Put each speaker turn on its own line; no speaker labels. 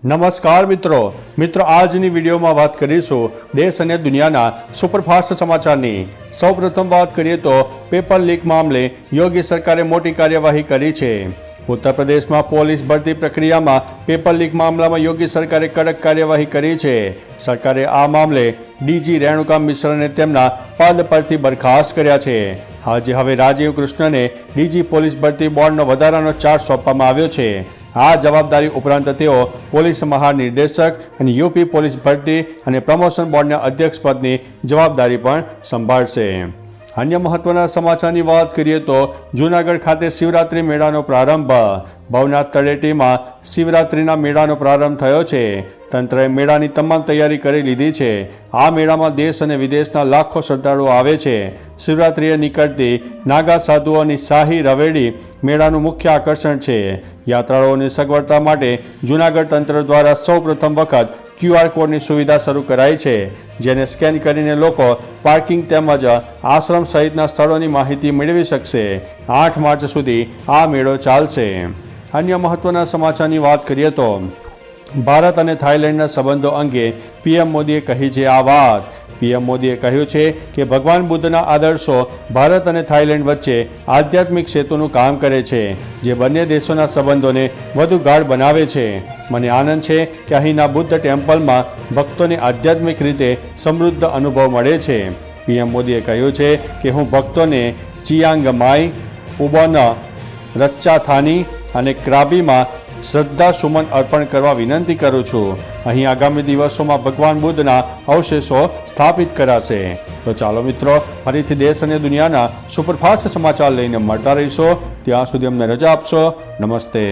નમસ્કાર મિત્રો આજની વિડીયોમાં વાત કરીશું દેશ અને દુનિયાના સુપરફાસ્ટ સમાચારની। સૌપ્રથમ વાત કરીએ તો પેપર લીક મામલે યોગી સરકારે મોટી કાર્યવાહી કરી છે। ઉત્તર પ્રદેશમાં પોલીસ ભરતી પ્રક્રિયામાં પેપર લીક મામલામાં યોગી સરકારે કડક કાર્યવાહી કરી છે। સરકારે આ મામલે ડીજી રેણુકા મિશ્રાને તેમના પદ પરથી બરખાસ્ત કર્યા છે। હવે રાજીવ કૃષ્ણને ડીજી પોલીસ ભરતી બોર્ડનો વધારાનો ચાર્જ સોંપવામાં આવ્યો છે। આ જવાબદારી ઉપરાંત તેઓ પોલીસ મહાનિર્દેશક અને યુપી પોલીસ ભરતી અને પ્રમોશન બોર્ડના અધ્યક્ષ પદની જવાબદારી પણ સંભાળશે। અન્ય મહત્વના સમાચારની વાત કરીએ તો જૂનાગઢ ખાતે શિવરાત્રિ મેળાનો પ્રારંભ। ભવનાથ તળેટીમાં શિવરાત્રિના મેળાનો પ્રારંભ થયો છે। તંત્રએ મેળાની તમામ તૈયારી કરી લીધી છે। આ મેળામાં દેશ અને વિદેશના લાખો શ્રદ્ધાળુઓ આવે છે। શિવરાત્રિએ નીકળતી નાગા સાધુઓની શાહી રવેડી મેળાનું મુખ્ય આકર્ષણ છે। યાત્રાળુઓની સગવડતા માટે જૂનાગઢ તંત્ર દ્વારા સૌપ્રથમ વખત QR કોડની સુવિધા શરૂ કરાઈ છે, જેને સ્કેન કરીને લોકો પાર્કિંગ તેમજ આશ્રમ સહિતના સ્થળોની માહિતી મેળવી શકશે। 8 માર્ચ સુધી આ મેળો ચાલશે। અન્ય મહત્વના સમાચારની વાત કરીએ તો ભારત અને થાઇલેન્ડના સંબંધો અંગે પીએમ મોદીએ કહી છે આ વાત। પીએમ મોદીએ કહ્યું છે કે ભગવાન બુદ્ધના આદર્શો ભારત અને થાઇલેન્ડ વચ્ચે આધ્યાત્મિક સેતુનું કામ કરે છે, જે બંને દેશોના સંબંધોને વધુ ગાઢ બનાવે છે। મને આનંદ છે કે અહીંના બુદ્ધ ટેમ્પલમાં ભક્તોને આધ્યાત્મિક રીતે સમૃદ્ધ અનુભવ મળે છે। પીએમ મોદીએ કહ્યું છે કે હું ભક્તોને ચિયાંગ માઈ, ઉબોન રચ્ચાથાની અને ક્રાબીમાં શ્રદ્ધા સુમન અર્પણ કરવા વિનંતી કરું છું। અહીં આગામી દિવસોમાં ભગવાન બુદ્ધના અવશેષો સ્થાપિત કરાશે। તો ચાલો મિત્રો, ફરીથી દેશ અને દુનિયાના સુપરફાસ્ટ સમાચાર લઈને મળતા રહીશો। ત્યાં સુધી અમને રજા આપશો। નમસ્તે।